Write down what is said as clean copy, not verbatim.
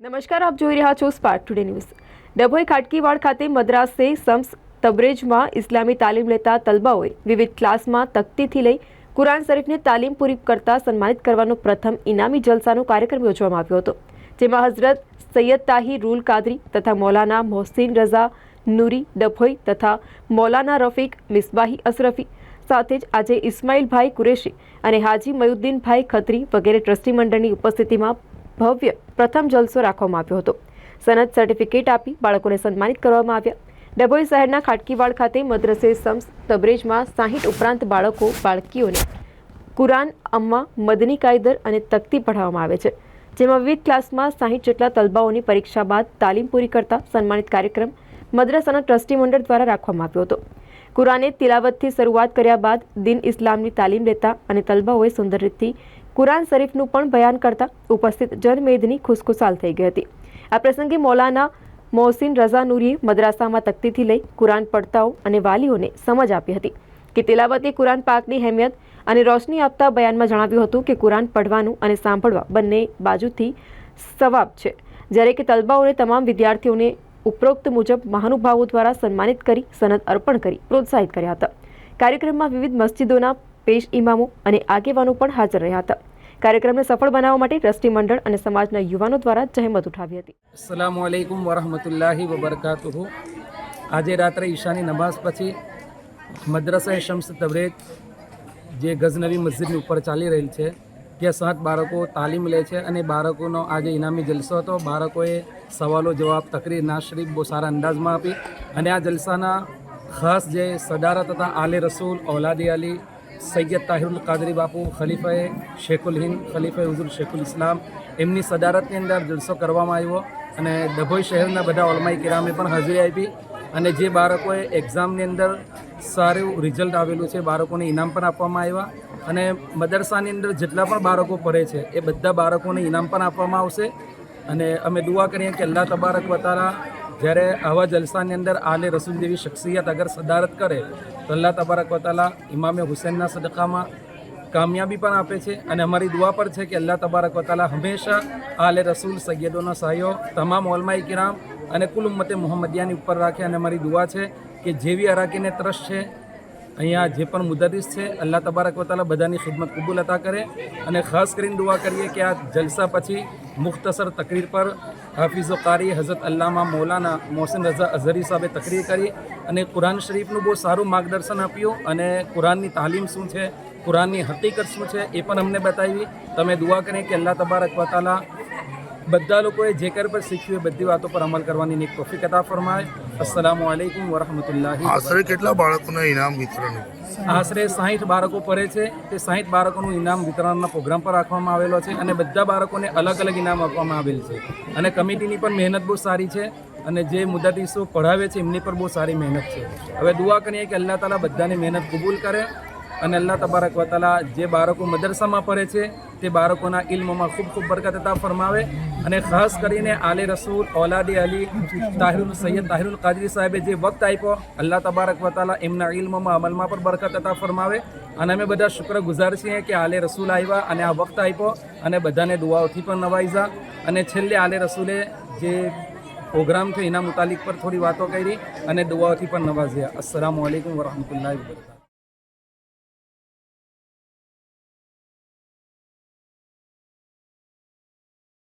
નમસ્કાર, આપ જોઈ રહ્યા છો spark today news. Dabhoi Khatkiwad ખાતે મદ્રાસે શમ્સ તબરેજમાં ઇસ્લામી તાલીમ લેતા તલબાઓએ વિવિધ ક્લાસમાં તકતીથી લઈ કુરાન શરીફને તાલીમ પૂરી કરતા સન્માનિત કરવાનો પ્રથમ ઇનામી જલસાનો કાર્યક્રમ યોજવામાં આવ્યો હતો, જેમાં હઝરત સૈયદ તાહિર રૂલ કાદરી તથા મૌલાના મોહસિન રઝા નૂરી ડભોઈ તથા મૌલાના રફીક મિસબાહી અશરફી સાથે જ આજે ઇસ્માઇલભાઈ કુરેશી અને હાજી મયુદ્દીનભાઈ ખત્રી વગેરે ટ્રસ્ટી મંડળની ઉપસ્થિતિમાં ભવ્ય પ્રથમ જલસો રાખવામાં આવ્યો હતો। સનદ સર્ટિફિકેટ આપી બાળકોને સન્માનિત કરવામાં આવ્યા। ડભોઈ શહેરના ખાટકીવાડ ખાતે મદ્રસે શમ્સ તબરેજમાં 60 ઉપરાંત બાળકીઓને કુરાન, અમ્મા, મદની કાયદર અને તકતી પઢાવવામાં આવે છે, જેમાં વિવિધ ક્લાસમાં 60 જેટલા તલબાઓની પરીક્ષા બાદ તાલીમ પૂરી કરતા સન્માનિત કાર્યક્રમ મદ્રસાના ટ્રસ્ટી મંડળ દ્વારા રાખવામાં આવ્યો હતો। કુરાને તિલાવતથી શરૂઆત કર્યા બાદ દિન ઇસ્લામની તાલીમ લેતા અને તલબાઓએ સુંદર રીતથી કુરાન શરીફનું પણ બયાન કરતા ઉપસ્થિત જનમેદની ખુશખુશાલ થઈ ગઈ હતી। આ પ્રસંગે મૌલાના મોહસિન રઝા નૂરીએ મદ્રાસામાં તકતીથી લઈ કુરાન પડતાઓ અને વાલીઓને સમજ આપી હતી કે તિલાવતે કુરાન પાકની અહેમિયત અને રોશની આપતા બયાનમાં જણાવ્યું હતું કે કુરાન પઢવાનું અને સાંભળવા બંને બાજુથી સવાબ છે, જ્યારે કે તલબાઓને તમામ વિદ્યાર્થીઓને ઉપરોક્ત મુજબ મહાનુભાવો દ્વારા સન્માનિત કરી સનદ અર્પણ કરી પ્રોત્સાહિત કર્યા હતા। કાર્યક્રમમાં વિવિધ મસ્જિદોના પેશ ઇમામો અને આગેવાનો પણ હાજર રહ્યા હતા। કાર્યક્રમને સફળ બનાવવા માટે ટ્રસ્ટી મંડળ અને સમાજના યુવાનો દ્વારા જહેમત ઉઠાવી હતી। અસ્સલામુ અલૈકુમ વરહમતુલ્લાહિ વબરકાતુહુ। આજે રાત્રે ઈશાની નમાઝ પછી મદ્રસા શમ્સ તબરેજ જે ગઝનવી મસ્જિદની ઉપર ચાલી રહેલ છે, ત્યાં 7 બાળકો તાલીમ લે છે અને બાળકોનો આજે ઇનામી જલસો હતો। બાળકોએ સવાલો જવાબ તકરીર નાત શરીફ બહુ સારા અંદાજમાં આપી અને આ જલસાના ખાસ જે સદારત હતા આલે રસૂલ ઔલાદે અલી સૈયદ તાહિરુલ કાદરી બાપુ ખલીફાએ શેખુલ હિન્દ ખલીફાએ હુઝુર શેખુલ ઇસ્લામ એમની સદારતની અંદર જલસો કરવામાં આવ્યો અને ડભોઈ શહેરના બધા ઓલમાઈ કિરામે પણ હાજરી આપી અને જે બાળકોએ એક્ઝામની અંદર સારું રિઝલ્ટ આવેલું છે બાળકોને ઇનામ પણ આપવામાં આવ્યા અને મદરસાની અંદર જેટલા પણ બાળકો પડે છે એ બધા બાળકોને ઇનામ પણ આપવામાં આવશે। અને અમે દુઆ કરીએ કે અલ્લાહ તબારક વ તઆલા જ્યારે આવા જલસાની અંદર આલે રસૂલ જેવી શખ્સિયત અગર સદારત કરે તો અલ્લાહ તબારક વ તઆલા ઇમામે હુસૈનના સદકામાં કામયાબી પણ આપે છે અને અમારી દુઆ પર છે કે અલ્લાહ તબારક વ તઆલા હંમેશા આલે રસૂલ સૈયદોના સાયો તમામ ઓલમાઈ કિરામ અને કુલ ઉમ્મતે મુહમ્મદિયાની ઉપર રાખે અને અમારી દુઆ છે કે જેવી અરાકીને ત્રસ્ત છે અહીંયા જે પણ મુદરીસ છે અલ્લાહ તબારક વ તઆલા બધાની ખિદમત કબૂલ અતા કરે અને ખાસ કરીને દુઆ કરીએ કે આ જલસા પછી મુખ્તસર તકરીર પર હાફિઝો કારી હઝરત અલ્લામા મૌલાના મોહસિન રઝા અઝહરી સાહેબે તકરીર કરી અને કુરાન શરીફનું બહુ સારું માર્ગદર્શન આપ્યું અને કુરાનની તાલીમ શું છે, કુરાનની હકીકત શું છે એ પણ અમને બતાવી। તમે દુઆ કરીએ કે અલ્લાહ તબારક વ તઆલા બધા લોકોએ જે કર પર શીખ્યું એ બધી વાતો પર અમલ કરવાની એક તૌફીક અતા ફરમાય। અસ્સલામુ અલૈકુમ વરહમતુલ્લાહિ। આશરે કેટલા બાળકોને ઇનામ વિતરણ? આશરે 60 બાળકો પડે છે, તે 60 બાળકોનું ઇનામ વિતરણના પ્રોગ્રામ પર રાખવામાં આવેલો છે અને બધા બાળકોને અલગ અલગ ઇનામ આપવામાં આવેલ છે અને કમિટીની પણ મહેનત બહુ સારી છે અને જે મુદરીસો પઢાવે છે એમની પર બહુ સારી મહેનત છે। હવે દુઆ કરીએ કે અલ્લાહ તાલા બધાની મહેનત કબૂલ કરે અને અલ્લાહ તબારક વ તઆલા જે બાળકો મદરસામાં પડે છે તે બાળકોના ઇલ્મમાં ખૂબ ખૂબ બરકત અતા ફરમાવે અને ખાસ કરીને આલે રસૂલ ઔલાદે અલી તાહિરુલ સૈયદ તાહિરુલ કાદરી સાહેબે જે વક્ત આપ્યો અલ્લાહ તબારક વ તઆલા એમના ઇલ્મમાં અમલમાં પણ બરકત અતા ફરમાવે અને અમે બધા શુક્રગુજાર છીએ કે આલે રસૂલ આવ્યા અને આ વક્ત આપ્યો અને બધાને દુઆઓથી પણ નવાઈજા અને છેલ્લે આલે રસૂલે જે પ્રોગ્રામ છે એના મુતાલિક પર થોડી વાતો કરી અને દુઆઓથી પણ નવાજ્યા। અસ્સલામુ અલૈકુમ વરહમતુલ્લાહિ વબરકાતુહુ।